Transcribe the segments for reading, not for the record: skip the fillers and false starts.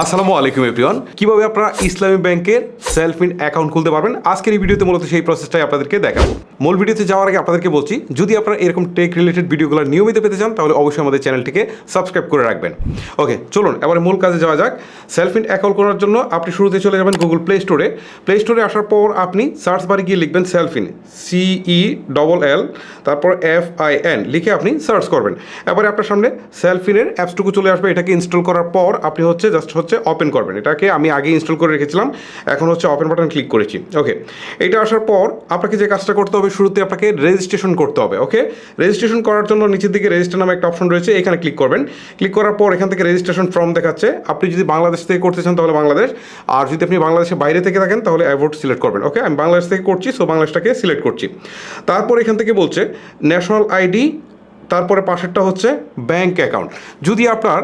আসসালামু আলাইকুম এভরিওয়ান। কিভাবে আপনারা ইসলামী ব্যাংকের সেলফ ইন অ্যাকাউন্ট খুলতে পারবেন আজকের এই ভিডিওতে মূলত সেই প্রসেসটাই আপনাদেরকে দেখাবো। মূল ভিডিওতে যাওয়ার আগে আপনাদেরকে বলছি, যদি আপনারা এরকম টেক রিলেটেড ভিডিওগুলো নিয়মিত পেতে চান তাহলে অবশ্যই আমাদের চ্যানেলটিকে সাবস্ক্রাইব করে রাখবেন। ওকে, চলুন এবারে মূল কাজে যাওয়া যাক। সেলফ ইন অ্যাকাউন্ট করার জন্য আপনি শুরুতে চলে যাবেন গুগল প্লে স্টোরে। প্লে স্টোরে আসার পর আপনি সার্চ বারে গিয়ে লিখবেন সেলফ ইন, CELL তারপর FIN লিখে আপনি সার্চ করবেন। এবারে আপনার সামনে সেলফ ইনের অ্যাপসটুকু চলে আসবে। এটাকে ইনস্টল করার পর আপনি জাস্ট ওপেন করবেন। এটাকে আমি আগে ইনস্টল করে রেখেছিলাম, এখন ওপেন বাটন ক্লিক করেছি। ওকে, এটা আসার পর আপনাকে যে কাজটা করতে হবে, শুরুতে আপনাকে রেজিস্ট্রেশন করতে হবে। ওকে, রেজিস্ট্রেশন করার জন্য নিচের দিকে রেজিস্টার নামে একটা অপশন রয়েছে, এখানে ক্লিক করবেন। ক্লিক করার পর এখান থেকে রেজিস্ট্রেশন ফর্ম দেখাচ্ছে। আপনি যদি বাংলাদেশ থেকে করতে চান তাহলে বাংলাদেশ, আর যদি আপনি বাংলাদেশের বাইরে থেকে থাকেন তাহলে অ্যাভয়েড সিলেক্ট করবেন। ওকে, আমি বাংলাদেশ থেকে করছি, সো বাংলাদেশটাকে সিলেক্ট করছি। তারপর এখান থেকে বলছে ন্যাশনাল আইডি, তারপরে পাশেরটা হচ্ছে ব্যাঙ্ক অ্যাকাউন্ট। যদি আপনার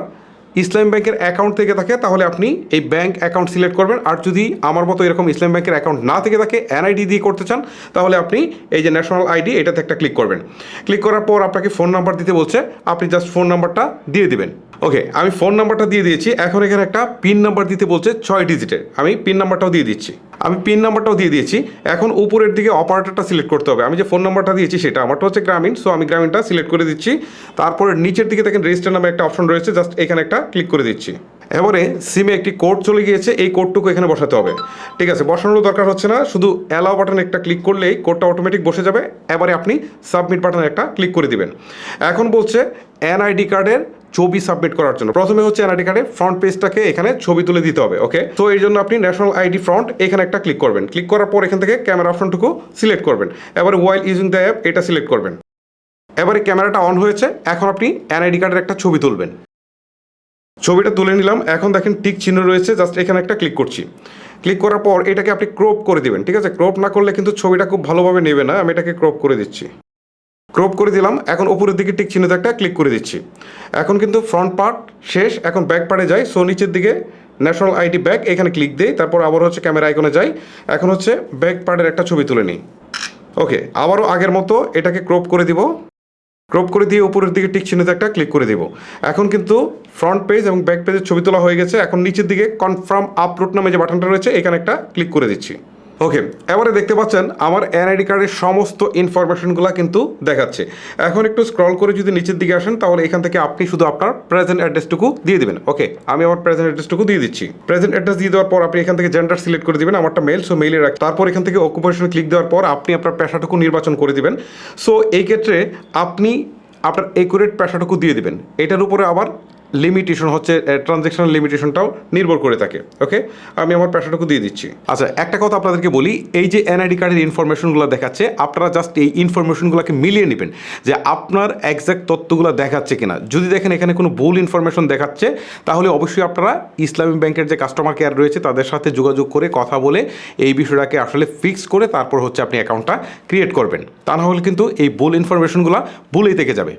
ইসলামী ব্যাংকের অ্যাকাউন্ট থেকে থাকে তাহলে আপনি এই ব্যাঙ্ক অ্যাকাউন্ট সিলেক্ট করবেন, আর যদি আমার মতো এরকম ইসলামী ব্যাংকের অ্যাকাউন্ট না থেকে থাকে, NID দিয়ে করতে চান, তাহলে আপনি এই যে ন্যাশনাল আইডি এটাতে একটা ক্লিক করবেন। ক্লিক করার পর আপনাকে ফোন নাম্বার দিতে বলছে, আপনি জাস্ট ফোন নাম্বারটা দিয়ে দিবেন। ওকে, আমি ফোন নাম্বারটা দিয়ে দিয়েছি। এখন এখানে একটা পিন নাম্বার দিতে বলছে 6 ডিজিটের, আমি পিন নাম্বারটাও দিয়ে দিচ্ছি। আমি পিন নাম্বারটাও দিয়ে দিয়েছি। এখন উপরের দিকে অপারেটরটা সিলেক্ট করতে হবে। আমি যে ফোন নাম্বারটা দিয়েছি সেটা আমারটা হচ্ছে গ্রামীণ, সো আমি গ্রামীণটা সিলেক্ট করে দিচ্ছি। তারপরে নিচের দিকে দেখেন রেজিস্টার নামে একটা অপশন রয়েছে, জাস্ট এখানে একটা ক্লিক করে দিচ্ছি। এবারে সিমে একটি কোড চলে গিয়েছে, এই কোডটুকু এখানে বসাতে হবে। ঠিক আছে, বসানোর দরকার হচ্ছে না, শুধু অ্যালাও বাটন একটা ক্লিক করলেই কোডটা অটোমেটিক বসে যাবে। এবারে আপনি সাবমিট বাটন একটা ক্লিক করে দিবেন। এখন বলছে NID কার্ডের ছবি সাবমিট করার জন্য প্রথমে NID কার্ডের ফ্রন্ট পেজটাকে এখানে ছবি তুলে দিতে হবে। ওকে, তো এই জন্য আপনি ন্যাশনাল আইডি ফ্রন্ট এখানে একটা ক্লিক করবেন। ক্লিক করার পর এখান থেকে ক্যামেরা অপশনটুকু সিলেক্ট করবেন। এবারে ওয়াইল ইউজিং দ্য অ্যাপ এটা সিলেক্ট করবেন। এবারে ক্যামেরাটা অন হয়েছে, এখন আপনি NID কার্ডের একটা ছবি তুলবেন। ছবিটা তুলে নিলাম। এখন দেখেন টিক চিহ্ন রয়েছে, জাস্ট এখানে একটা ক্লিক করছি। ক্লিক করার পর এটাকে আপনি ক্রপ করে দিবেন। ঠিক আছে, ক্রপ না করলে কিন্তু ছবিটা খুব ভালোভাবে নেবে না। আমি এটাকে ক্রপ করে দিচ্ছি। ক্রপ করে দিলাম। এখন উপরের দিকে টিক চিহ্নতে একটা ক্লিক করে দিচ্ছি। এখন কিন্তু ফ্রন্ট পার্ট শেষ, এখন ব্যাক পার্টে যাই। সো নিচের দিকে ন্যাশনাল আইডি ব্যাক এখানে ক্লিক দেই, তারপর আবার ক্যামেরা আইকনে যাই। এখন ব্যাক পার্টের একটা ছবি তুলে নিই। ওকে, আবারও আগের মতো এটাকে ক্রপ করে দিব। ক্রপ করে দিয়ে উপরের দিকে টিক চিহ্নতে একটা ক্লিক করে দিব। এখন কিন্তু ফ্রন্ট পেজ এবং ব্যাক পেজের ছবি তোলা হয়ে গেছে। এখন নিচের দিকে কনফার্ম আপলোড নামে যে বাটনটা রয়েছে এখানে একটা ক্লিক করে দিচ্ছি। ওকে, এবারে দেখতে পাচ্ছেন আমার NID কার্ডের সমস্ত ইনফরমেশনগুলো কিন্তু দেখাচ্ছে। এখন একটু স্ক্রল করে যদি নিচের দিকে আসেন তাহলে এখান থেকে আপনি শুধু আপনার প্রেজেন্ট অ্যাড্রেসটুকু দিয়ে দিবেন। ওকে, আমি আমার প্রেজেন্ট অ্যাড্রেসটুকু দিয়ে দিচ্ছি। প্রেজেন্ট অ্যাড্রেস দিয়ে দেওয়ার পর আপনি এখান থেকে জেন্ডার সিলেক্ট করে দিবেন, আমারটা মেল, সো মেইলে রাখি। তারপর এখান থেকে অকুপেশন ক্লিক দেওয়ার পর আপনি আপনার পেশাটুকু নির্বাচন করে দিবেন। সো এই ক্ষেত্রে আপনি আপনার একুরেট পেশাটুকু দিয়ে দিবেন। এটার উপরে আবার লিমিটেশন ট্রানজ্যাকশনাল লিমিটেশনটাও নির্ভর করে থাকে। ওকে, আমি আমার পেশাটুকু দিয়ে দিচ্ছি। আচ্ছা, একটা কথা আপনাদেরকে বলি, এই যে NID কার্ডের ইনফরমেশনগুলো দেখাচ্ছে, আপনারা জাস্ট এই ইনফরমেশনগুলোকে মিলিয়ে নেবেন যে আপনার এক্স্যাক্ট তথ্যগুলো দেখাচ্ছে কিনা। যদি দেখেন এখানে কোনো ভুল ইনফরমেশন দেখাচ্ছে তাহলে অবশ্যই আপনারা ইসলামী ব্যাংকের যে কাস্টমার কেয়ার রয়েছে তাদের সাথে যোগাযোগ করে কথা বলে এই বিষয়টাকে আসলে ফিক্স করে তারপর আপনি অ্যাকাউন্টটা ক্রিয়েট করবেন। তা না হলে কিন্তু এই ভুল ইনফরমেশনগুলো ভুলেই থেকে যাবে।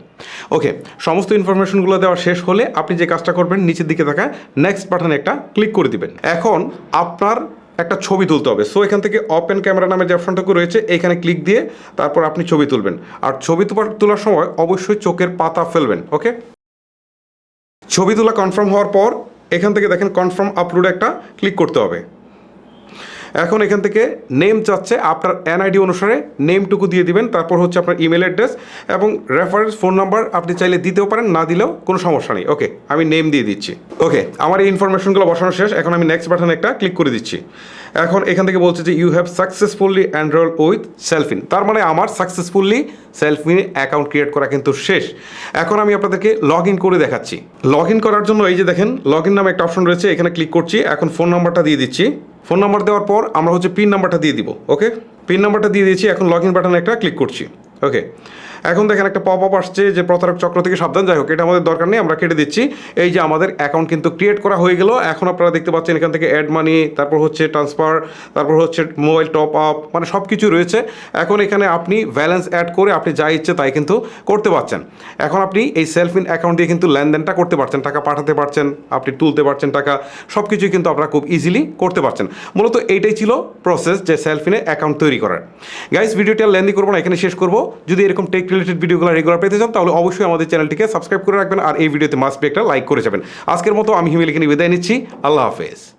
ওকে, সমস্ত ইনফরমেশনগুলো দেওয়া শেষ হলে আপনি যে কাজটা করবেন, নিচের দিকে থাকা নেক্সট বাটনে একটা ক্লিক করে দিবেন। এখন আপনার একটা ছবি তুলতে হবে। সো এখান থেকে ওপেন ক্যামেরা নামে যে অপশনটুকু রয়েছে এখানে ক্লিক দিয়ে তারপর আপনি ছবি তুলবেন। আর ছবি তোলার সময় অবশ্যই চোখের পাতা ফেলবেন। ওকে, ছবি তোলা কনফার্ম হওয়ার পর এখান থেকে দেখেন কনফার্ম আপলোড একটা ক্লিক করতে হবে। এখন এখান থেকে নেম চাচ্ছে, আপনার NID অনুসারে নেমটুকু দিয়ে দিবেন। তারপর আপনার ইমেল অ্যাড্রেস এবং রেফারেন্স ফোন নাম্বার আপনি চাইলে দিতেও পারেন, না দিলেও কোনো সমস্যা নেই। ওকে, আমি নেম দিয়ে দিচ্ছি। ওকে, আমার এই ইনফরমেশনগুলো বসানো শেষ। এখন আমি নেক্সট বাটনে একটা ক্লিক করে দিচ্ছি। এখন এখান থেকে বলছে যে you have successfully enrol with self in, তার মানে আমার successfully self in account create করা কিন্তু শেষ। এখন আমি আপনাদেরকে লগ ইন করে দেখাচ্ছি। লগ ইন করার জন্য এই যে দেখেন লগ ইন নামে একটা অপশন রয়েছে, এখানে ক্লিক করছি। এখন ফোন নাম্বারটা দিয়ে দিচ্ছি। ফোন নাম্বার দেওয়ার পর আমরা পিন নাম্বারটা দিয়ে দিব। ওকে, পিন নাম্বারটা দিয়ে দিয়েছি। এখন লগ ইন বাটনে একটা ক্লিক করছি। ওকে, এখন দেখেন একটা পপ আপ আসছে যে প্রতারক চক্র থেকে সাবধান। যাই হোক, এটা আমাদের দরকার নেই, আমরা কেটে দিচ্ছি। এই যে আমাদের অ্যাকাউন্ট কিন্তু ক্রিয়েট করা হয়ে গেল। এখন আপনারা দেখতে পাচ্ছেন এখান থেকে অ্যাড মানি, তারপর ট্রান্সফার, তারপর মোবাইল টপ আপ, মানে সব কিছু রয়েছে। এখন এখানে আপনি ব্যালেন্স অ্যাড করে আপনি যা ইচ্ছে তাই কিন্তু করতে পারছেন। এখন আপনি এই সেলফ ইন অ্যাকাউন্ট দিয়ে কিন্তু লেনদেনটা করতে পারছেন, টাকা পাঠাতে পারছেন, আপনি তুলতে পারছেন টাকা, সব কিছুই কিন্তু আপনারা খুব ইজিলি করতে পারছেন। মূলত এইটাই ছিল প্রসেস যে সেলফ ইনে অ্যাকাউন্ট তৈরি করার। গাইস, ভিডিওটা লেন্দি করবো না, এখানে শেষ করবো। যদি এরকম টেক রিলেটেড ভিডিওগুলো রেগুলার পেতে চান তাহলে অবশ্যই আমাদের চ্যানেলটিকে সাবস্ক্রাইব করে রাখবেন আর এই ভিডিওতে মাস্ট বি একটা লাইক করে যাবেন। আজকের মতো আমি হিমেল এখানে বিদায় নিচ্ছি। আল্লাহ হাফেজ।